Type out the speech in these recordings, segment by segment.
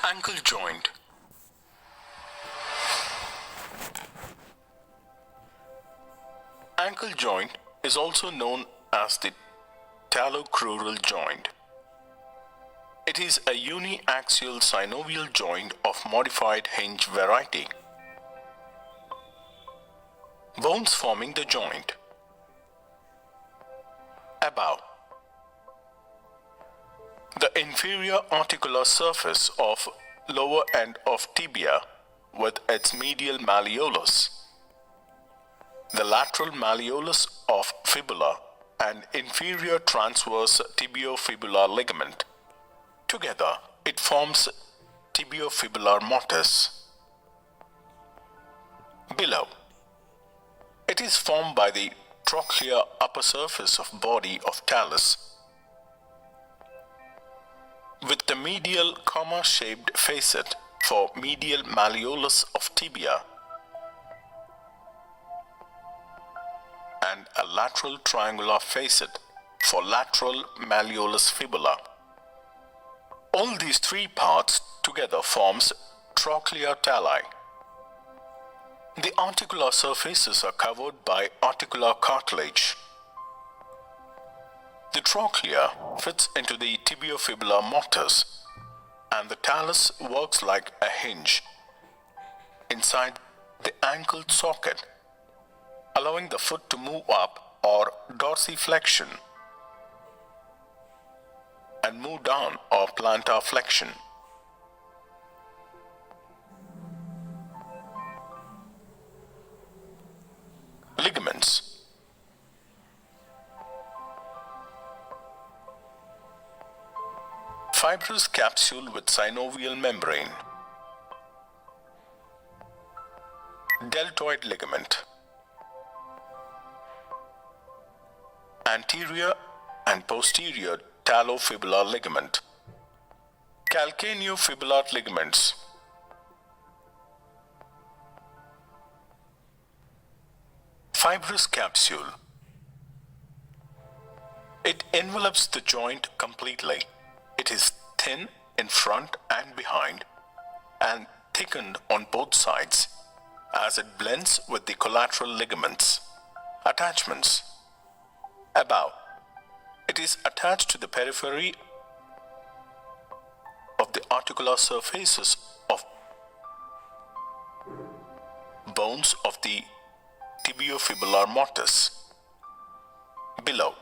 Ankle joint. Ankle joint is also known as the talocrural joint. It is a uniaxial synovial joint of modified hinge variety. Bones forming the joint. Above. The inferior articular surface of lower end of tibia with its medial malleolus. The lateral malleolus of fibula and inferior transverse tibiofibular ligament. Together, it forms tibiofibular mortise. Below. It is formed by the trochlear upper surface of body of talus with the medial comma-shaped facet for medial malleolus of tibia and a lateral triangular facet for lateral malleolus fibula. All these three parts together forms trochlear tali. The articular surfaces are covered by articular cartilage. The trochlea fits into the tibiofibular mortise and the talus works like a hinge inside the ankle socket, allowing the foot to move up or dorsiflexion and move down or plantar flexion. Ligaments. Fibrous capsule with synovial membrane. Deltoid ligament. Anterior and posterior talofibular ligament. Calcaneofibular ligaments. Fibrous capsule. It envelops the joint completely. It is thin in front and behind and thickened on both sides as it blends with the collateral ligaments. Attachments. Above. It is attached to the periphery of the articular surfaces of bones of the tibiofibular mortise. Below.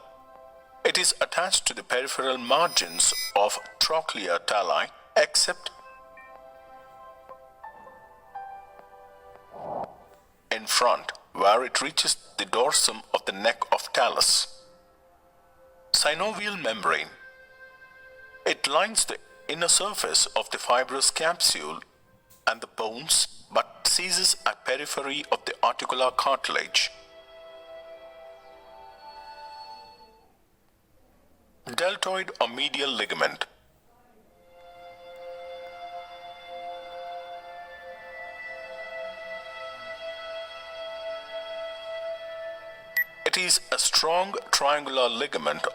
It is attached to the peripheral margins of trochlear tali except in front where it reaches the dorsum of the neck of talus. Synovial membrane. It lines the inner surface of the fibrous capsule and the bones but ceases at periphery of the articular cartilage. Deltoid or medial ligament. It is a strong triangular ligament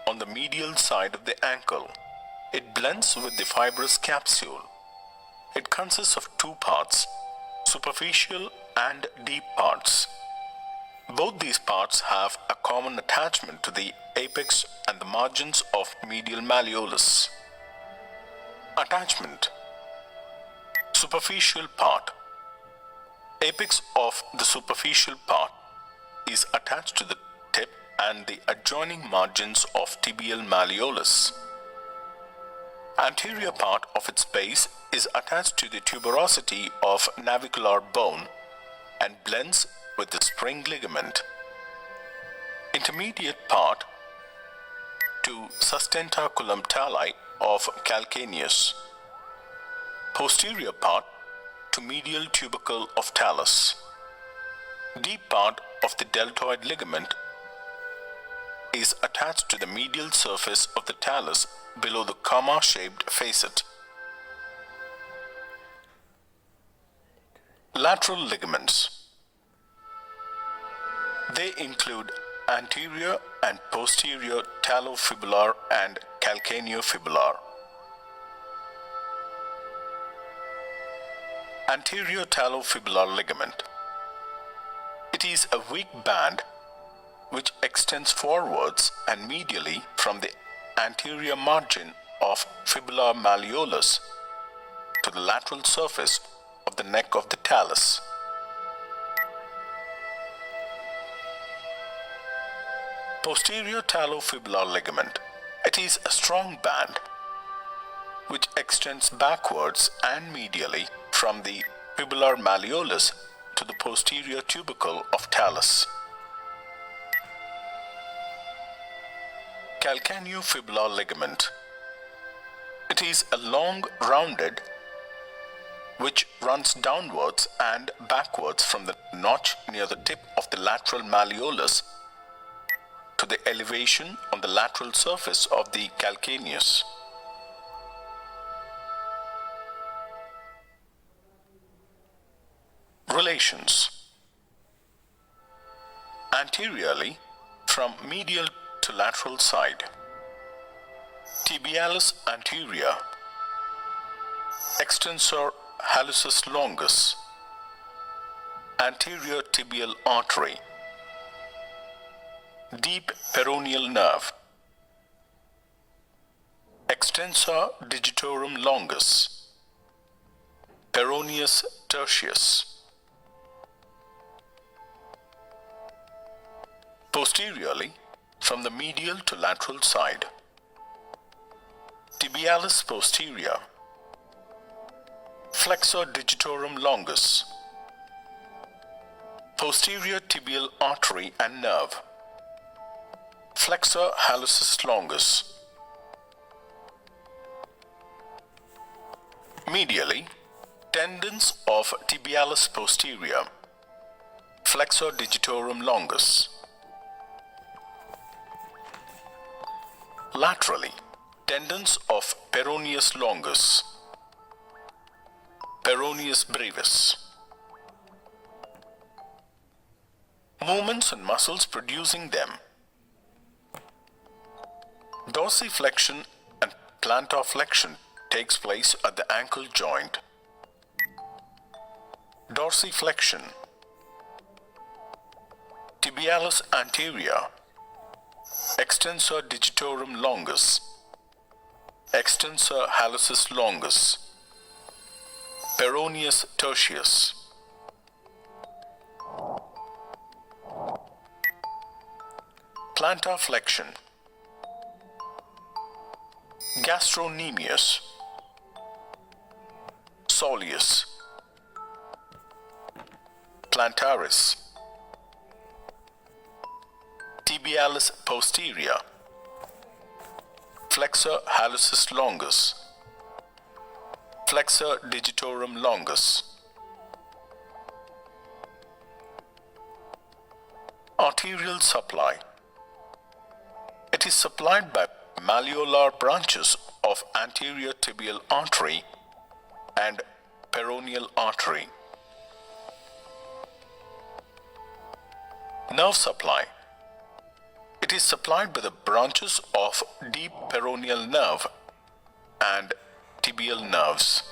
on the medial side of the ankle. It blends with the fibrous capsule. It consists of two parts, superficial and deep parts. Both these parts have a common attachment to the apex and the margins of medial malleolus. Attachment. Superficial part. Apex of the superficial part is attached to the tip and the adjoining margins of tibial malleolus. Anterior part of its base is attached to the tuberosity of navicular bone and blends with the spring ligament. Intermediate part to sustentaculum tali of calcaneus. Posterior part to medial tubercle of talus. Deep part of the deltoid ligament is attached to the medial surface of the talus below the comma-shaped facet. Lateral ligaments. They include anterior and posterior talofibular and calcaneofibular. Anterior talofibular ligament. It is a weak band which extends forwards and medially from the anterior margin of fibula malleolus to the lateral surface of the neck of the talus. Posterior talofibular ligament. It is a strong band which extends backwards and medially from the fibular malleolus to the posterior tubercle of talus. Calcaneofibular ligament. It is a long rounded which runs downwards and backwards from the notch near the tip of the lateral malleolus to the elevation on the lateral surface of the calcaneus. Relations. Anteriorly from medial to lateral side. Tibialis anterior. Extensor hallucis longus. Anterior tibial artery. Deep peroneal nerve. Extensor digitorum longus. Peroneus tertius. Posteriorly from the medial to lateral side. Tibialis posterior. Flexor digitorum longus. Posterior tibial artery and nerve. Flexor hallucis longus. Medially, tendons of tibialis posterior. Flexor digitorum longus. Laterally, tendons of peroneus longus. Peroneus brevis. Movements and muscles producing them. Dorsiflexion and plantarflexion takes place at the ankle joint. Dorsiflexion. Tibialis anterior. Extensor digitorum longus. Extensor hallucis longus. Peroneus tertius. Plantarflexion. Gastrocnemius. Soleus. Plantaris. Tibialis posterior. Flexor hallucis longus. Flexor digitorum longus. Arterial supply. It is supplied by malleolar branches of anterior tibial artery and peroneal artery. Nerve supply. It is supplied by the branches of deep peroneal nerve and tibial nerves.